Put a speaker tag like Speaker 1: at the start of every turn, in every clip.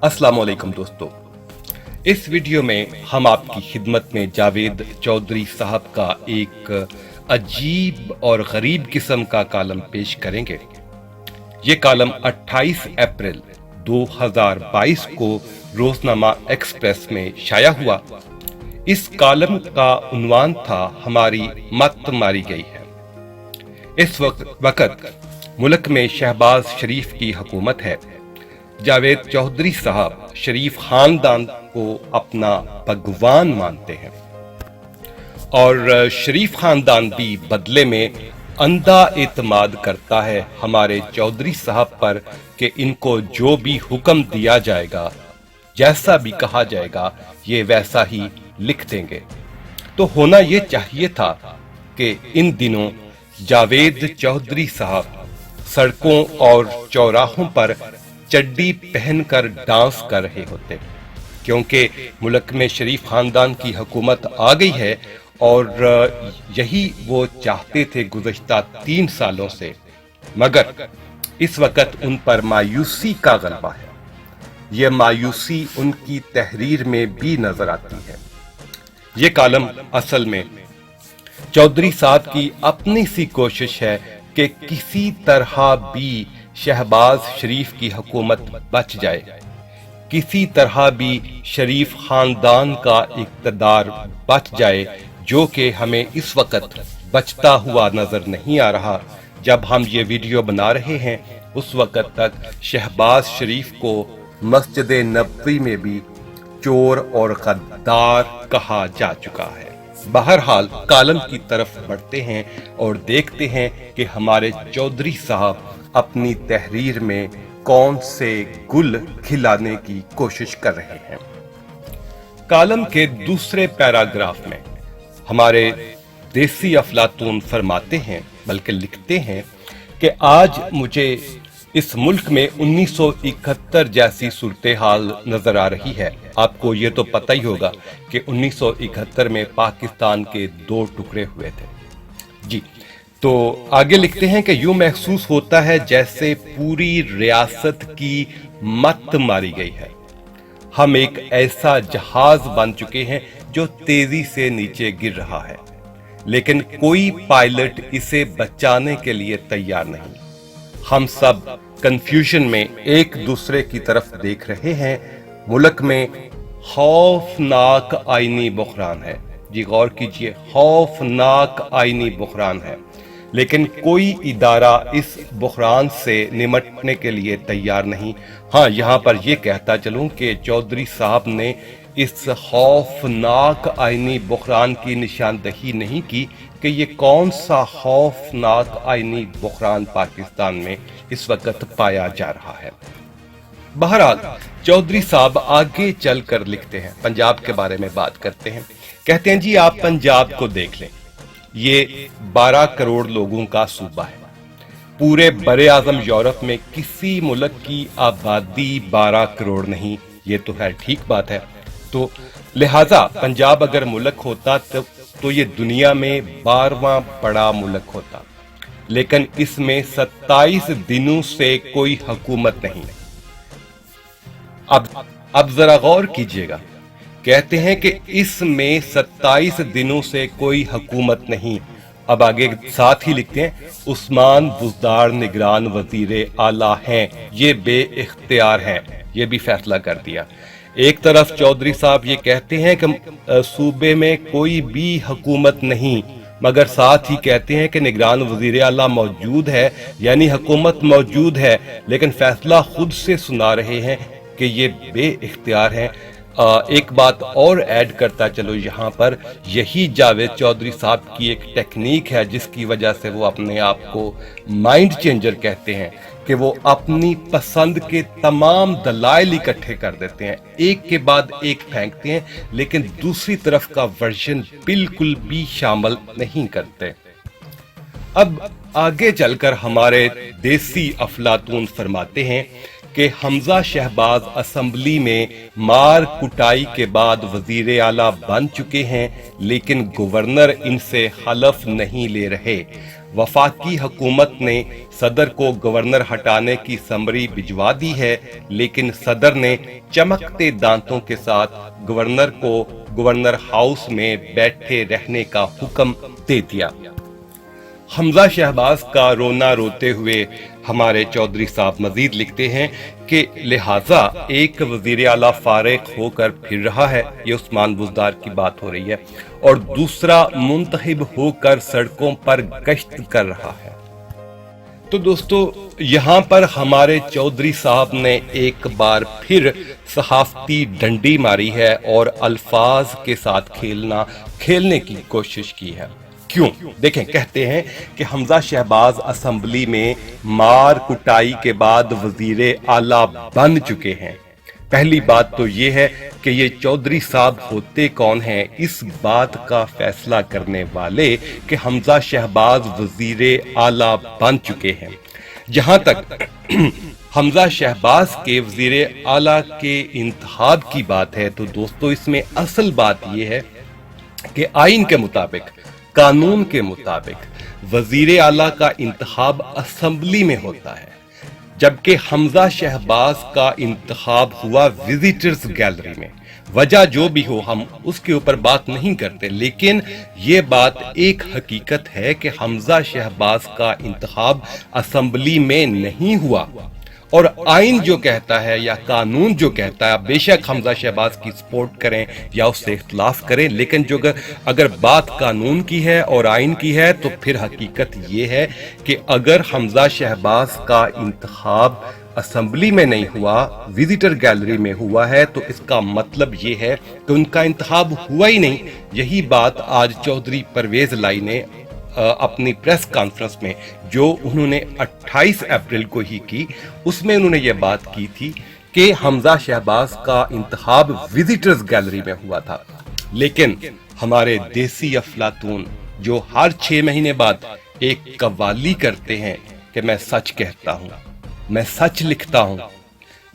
Speaker 1: अस्सलाम वालेकुम दोस्तों, इस वीडियो में हम आपकी खिदमत में जावेद चौधरी साहब का एक अजीब और गरीब किस्म का कॉलम पेश करेंगे। ये कॉलम 28 अप्रैल 2022 को रोजनामा एक्सप्रेस में शाया हुआ। इस कॉलम का उन्वान था हमारी मत मारी गई है। इस वक्त मुल्क में शहबाज शरीफ की हुकूमत है। जावेद चौधरी साहब शरीफ खानदान को अपना भगवान मानते हैं और शरीफ खानदान भी बदले में अंधा एतमाद करता है हमारे चौधरी साहब पर कि इनको जो भी हुक्म दिया जाएगा, जैसा भी कहा जाएगा, ये वैसा ही लिख देंगे। तो होना ये चाहिए था कि इन दिनों जावेद चौधरी साहब सड़कों और चौराहों पर चड्डी पहनकर डांस कर रहे होते, क्योंकि मुल्क में शरीफ खानदान की हुकूमत आ गई है और यही वो चाहते थे गुज़श्ता 3 सालों से। मगर इस वक्त उन पर मायूसी का गलबा है। ये मायूसी उनकी तहरीर में भी नजर आती है। ये कॉलम असल में चौधरी साहब की अपनी सी कोशिश है कि किसी तरह भी शहबाज शरीफ की हुकूमत बच जाए, किसी तरह भी शरीफ खानदान का इक़्तिदार बच जाए, जो कि हमें इस वक्त बचता हुआ नजर नहीं आ रहा। जब हम ये वीडियो बना रहे हैं उस वक्त तक शहबाज शरीफ को मस्जिद नबवी में भी चोर और गद्दार कहा जा चुका है। बहरहाल कॉलम की तरफ बढ़ते हैं और देखते हैं कि हमारे चौधरी साहब अपनी तहरीर में कौन से गुल खिलाने की कोशिश कर रहे हैं। कॉलम के दूसरे पैराग्राफ में हमारे देसी अफलातून फरमाते हैं, बल्कि लिखते हैं कि आज मुझे इस मुल्क में 1971 जैसी सूरत हाल नजर आ रही है। आपको ये तो पता ही होगा कि 1971 में पाकिस्तान के 2 टुकड़े हुए थे। जी, तो आगे लिखते हैं कि यूं महसूस होता है जैसे पूरी रियासत की मत मारी गई है। हम एक ऐसा जहाज बन चुके हैं जो तेजी से नीचे गिर रहा है, लेकिन कोई पायलट इसे बचाने के लिए तैयार नहीं। हम सब कंफ्यूजन में एक दूसरे की तरफ देख रहे हैं। मुल्क में खौफनाक आईनी बुहरान है। जी गौर कीजिए, खौफनाक आईनी बुहरान है, लेकिन कोई इदारा इस बुहरान से निमटने के लिए तैयार नहीं। हाँ, यहाँ पर यह कहता चलूं कि चौधरी साहब ने इस खौफनाक आईनी बुहरान की निशानदही नहीं की कि ये कौन सा खौफनाक आईनी बुहरान पाकिस्तान में इस वक्त पाया जा रहा है। बहरहाल चौधरी साहब आगे चलकर लिखते हैं, पंजाब के बारे में बात करते हैं। कहते हैं, जी आप पंजाब को देख लें, ये 12 करोड़ लोगों का सूबा है। पूरे बरे आजम यूरोप में किसी मुल्क की आबादी 12 करोड़ नहीं। ये तो है, ठीक बात है। तो लिहाजा पंजाब अगर मुल्क होता तो ये दुनिया में 12वां बड़ा मुल्क होता, लेकिन इसमें 27 दिनों से कोई हुकूमत नहीं। अब जरा गौर कीजिएगा, कहते हैं कि इसमें 27 दिनों से कोई हुकूमत नहीं। अब आगे साथ ही लिखते हैं, उस्मान बुज़दार निगरान वजीर आला हैं, ये बेइख्तियार हैं। ये भी फैसला कर दिया। एक तरफ चौधरी साहब ये कहते हैं कि सूबे में कोई भी हुकूमत नहीं, मगर साथ ही कहते हैं कि निगरान वजीर आला मौजूद है, यानी हुकूमत मौजूद है, लेकिन फैसला खुद से सुना रहे हैं कि ये बेइख्तियार हैं। एक बात और ऐड करता चलो यहाँ पर, यही जावेद चौधरी साहब की एक टेक्निक है जिसकी वजह से वो अपने आप को माइंड चेंजर कहते हैं कि वो अपनी पसंद के तमाम दलाइल इकट्ठे कर देते हैं, एक के बाद एक फेंकते हैं, लेकिन दूसरी तरफ का वर्जन बिल्कुल भी शामिल नहीं करते। अब आगे चलकर हमारे देसी अफलातून फरमाते हैं कि हमजा शहबाज असेंबली में मार कुटाई के बाद वजीर आला बन चुके हैं, लेकिन गवर्नर इनसे हलफ नहीं ले रहे। वफाकी हुकूमत ने सदर को गवर्नर हटाने की समरी भिजवा दी है, लेकिन सदर ने चमकते दांतों के साथ गवर्नर को गवर्नर हाउस में बैठे रहने का हुक्म दे दिया। हमजा शहबाज का रोना रोते हुए हमारे चौधरी साहब मजीद लिखते हैं कि लिहाजा एक वजीर आला फारिग होकर फिर रहा है, ये उस्मान बुज़दार की बात हो रही है, और दूसरा मुंतहिब होकर सड़कों पर गश्त कर रहा है। तो दोस्तों, यहाँ पर हमारे चौधरी साहब ने एक बार फिर सहाफती डंडी मारी है और अल्फाज के साथ खेलने की कोशिश की है। क्यों? देखें, कहते हैं कि हमजा शहबाज असेंबली में मार कुटाई के बाद वजीरे आला बन चुके हैं। पहली बात तो ये है कि ये चौधरी साहब होते कौन हैं, इस बात का फैसला करने वाले कि हमजा शहबाज वजीरे आला बन चुके हैं। जहां तक हमजा शहबाज के वजीरे आला के इंतखाब की बात है, तो दोस्तों इसमें असल बात यह है कि आइन के मुताबिक, कानून के मुताबिक वजीर आला का इंतखाब असेंबली में होता है, जबकि हमजा शहबाज का इंतखाब हुआ विजिटर्स गैलरी में। वजह जो भी हो, हम उसके ऊपर बात नहीं करते, लेकिन ये बात एक हकीकत है कि हमजा शहबाज का इंतखाब असेंबली में नहीं हुआ। और आइन जो कहता है या कानून जो कहता है, बेशक हमजा शहबाज की सपोर्ट करें या उससे इख्तलाफ करें, लेकिन जो अगर बात कानून की है और आइन की है, तो फिर हकीकत ये है कि अगर हमजा शहबाज का इंतखाब असेंबली में नहीं हुआ, विजिटर गैलरी में हुआ है, तो इसका मतलब ये है कि उनका इंतखाब हुआ ही नहीं। यही बात आज चौधरी परवेज लाई ने अपनी प्रेस कॉन्फ्रेंस में, जो उन्होंने 28 अप्रैल को ही की, उसमें उन्होंने ये बात की थी कि हमजा शहबाज का इंतखाब विजिटर्स गैलरी में हुआ था। लेकिन हमारे देसी अफलातून जो हर 6 महीने बाद एक कव्वाली करते हैं कि मैं सच कहता हूं, मैं सच लिखता हूं,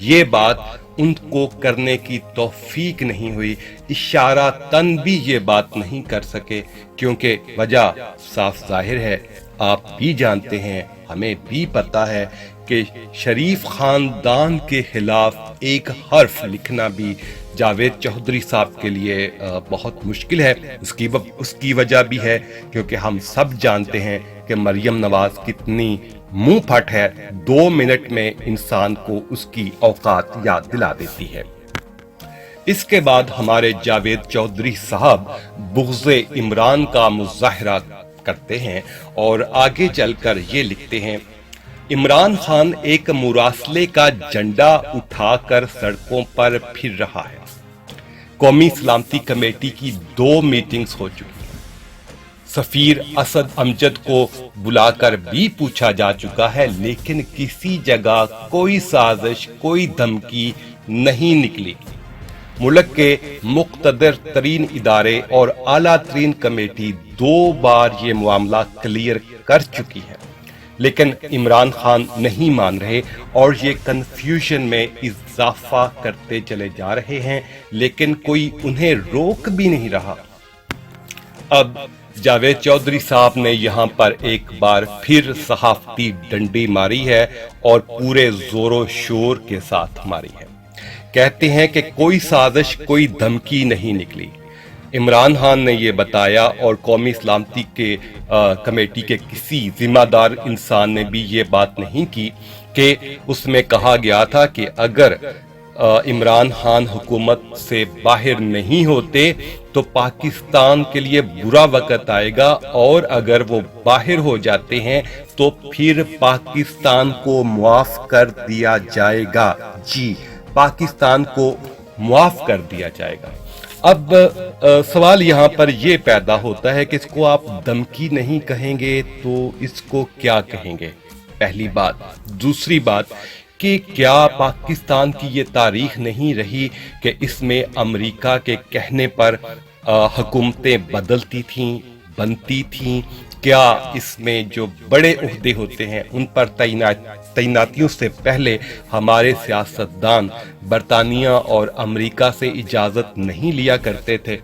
Speaker 1: ये बात उनको करने की तौफीक नहीं हुई। इशारा तन भी ये बात नहीं कर सके, क्योंकि वजह साफ जाहिर है, आप भी जानते हैं, हमें भी पता है कि शरीफ खानदान के खिलाफ एक हर्फ लिखना भी जावेद चौधरी साहब के लिए बहुत मुश्किल है। उसकी वजह भी है क्योंकि हम सब जानते हैं कि मरियम नवाज कितनी मुंह फट है, 2 मिनट में इंसान को उसकी औकात याद दिला देती है। इसके बाद हमारे जावेद चौधरी साहब बुग़्ज़े इमरान का मुज़ाहरा करते हैं और आगे चलकर ये लिखते हैं, इमरान खान एक मुरासले का झंडा उठाकर सड़कों पर फिर रहा है। कौमी सलामती कमेटी की 2 मीटिंग्स हो चुकी हैं। सफीर असद अमजद को बुलाकर भी पूछा जा चुका है, लेकिन किसी जगह कोई साजिश, कोई धमकी नहीं निकली। मुल्क के मुक़्तदर तरीन इदारे और आला तरीन कमेटी 2 बार ये मामला क्लियर कर चुकी है, लेकिन इमरान खान नहीं मान रहे और ये कंफ्यूजन में इजाफा करते चले जा रहे हैं, लेकिन कोई उन्हें रोक भी नहीं रहा। अब जावेद चौधरी साहब ने यहाँ पर एक बार फिर सहाफती डंडी मारी है और पूरे जोरों शोर के साथ मारी है। कहते हैं कि कोई साजिश, कोई धमकी नहीं निकली। इमरान खान ने ये बताया और कौमी सलामती के कमेटी के किसी जिम्मेदार इंसान ने भी ये बात नहीं की कि उसमें कहा गया था कि अगर इमरान खान हुकूमत से बाहर नहीं होते तो पाकिस्तान के लिए बुरा वक्त आएगा, और अगर वो बाहर हो जाते हैं तो फिर पाकिस्तान को मुआफ कर दिया जाएगा। जी, पाकिस्तान को मुआफ कर दिया जाएगा। अब सवाल यहाँ पर ये पैदा होता है कि इसको आप धमकी नहीं कहेंगे तो इसको क्या कहेंगे? पहली बात। दूसरी बात कि क्या पाकिस्तान की ये तारीख नहीं रही कि इसमें अमेरिका के कहने पर हुकूमतें बदलती थीं, बनती थीं? क्या इसमें जो बड़े ओहदे होते हैं उन पर तैनातियों से पहले हमारे सियासतदान बरतानिया और अमेरिका से इजाज़त नहीं लिया करते थे?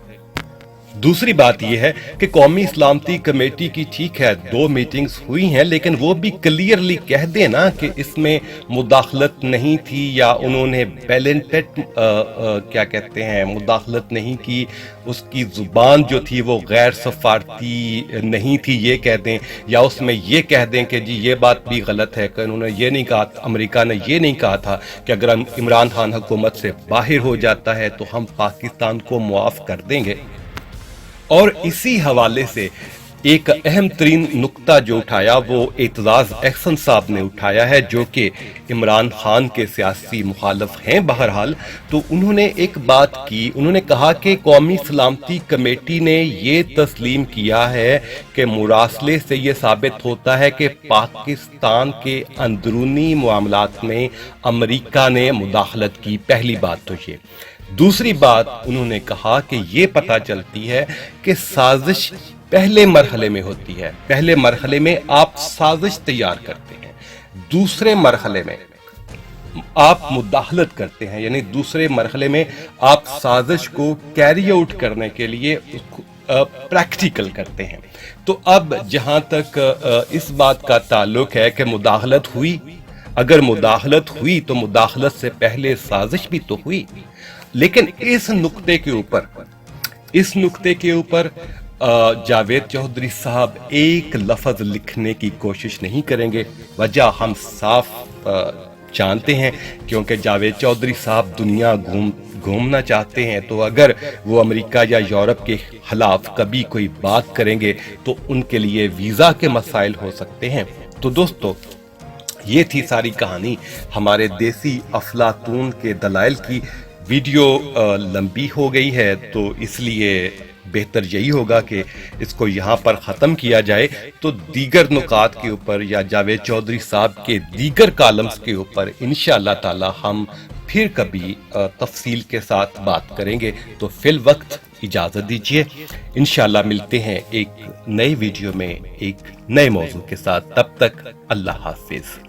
Speaker 1: दूसरी बात यह है कि कौमी सलामती कमेटी की ठीक है 2 मीटिंग्स हुई हैं, लेकिन वो भी क्लियरली कह देना कि इसमें मुदाखलत नहीं थी या उन्होंने बैलेंटेड क्या कहते हैं मुदाखलत नहीं की, उसकी जुबान जो थी वो गैर सफारती नहीं थी ये कह दें, या उसमें ये कह दें कि जी ये बात भी गलत है कि उन्होंने ये नहीं कहा, अमेरिका ने ये नहीं कहा था कि अगर इमरान खान हुकूमत से बाहर हो जाता है तो हम पाकिस्तान को मुआफ कर देंगे। और इसी हवाले से एक अहम तरीन नुक्ता जो उठाया वो एतजाज अहसन साहब ने उठाया है, जो कि इमरान खान के सियासी मुखालफ हैं बहरहाल। तो उन्होंने एक बात की, उन्होंने कहा कि कौमी सलामती कमेटी ने ये तस्लीम किया है कि मुरासले से ये साबित होता है कि पाकिस्तान के अंदरूनी मामलात में अमेरिका ने मुदाखलत की। पहली बात तो ये। दूसरी बात उन्होंने कहा कि ये पता चलती है कि साजिश पहले मरहले में होती है। पहले मरहले में आप साजिश तैयार करते हैं, दूसरे मरहले में आप मुदाखलत करते हैं, यानी दूसरे मरहले में आप साजिश को कैरी आउट करने के लिए प्रैक्टिकल करते हैं। तो अब जहां तक इस बात का ताल्लुक है कि मुदाखलत हुई, अगर मुदाखलत हुई तो मुदाखलत से पहले साजिश भी तो हुई। लेकिन इस नुक्ते के ऊपर जावेद चौधरी साहब एक लफ्ज लिखने की कोशिश नहीं करेंगे। वजह हम साफ जानते हैं, क्योंकि जावेद चौधरी साहब दुनिया घूमना चाहते हैं, तो अगर वो अमेरिका या यूरोप के खिलाफ कभी कोई बात करेंगे तो उनके लिए वीज़ा के मसाइल हो सकते हैं। तो दोस्तों, ये थी सारी कहानी हमारे देसी अफलातून के दलाइल की। वीडियो लंबी हो गई है, तो इसलिए बेहतर यही होगा कि इसको यहाँ पर ख़त्म किया जाए। तो दीगर नुकात के ऊपर या जावेद चौधरी साहब के दीगर कॉलम्स के ऊपर इंशाअल्लाह ताला हम फिर कभी तफसील के साथ बात करेंगे। तो फिल वक्त इजाज़त दीजिए, इंशाअल्लाह मिलते हैं एक नई वीडियो में एक नए मौजू के साथ। तब तक अल्लाह हाफिज़।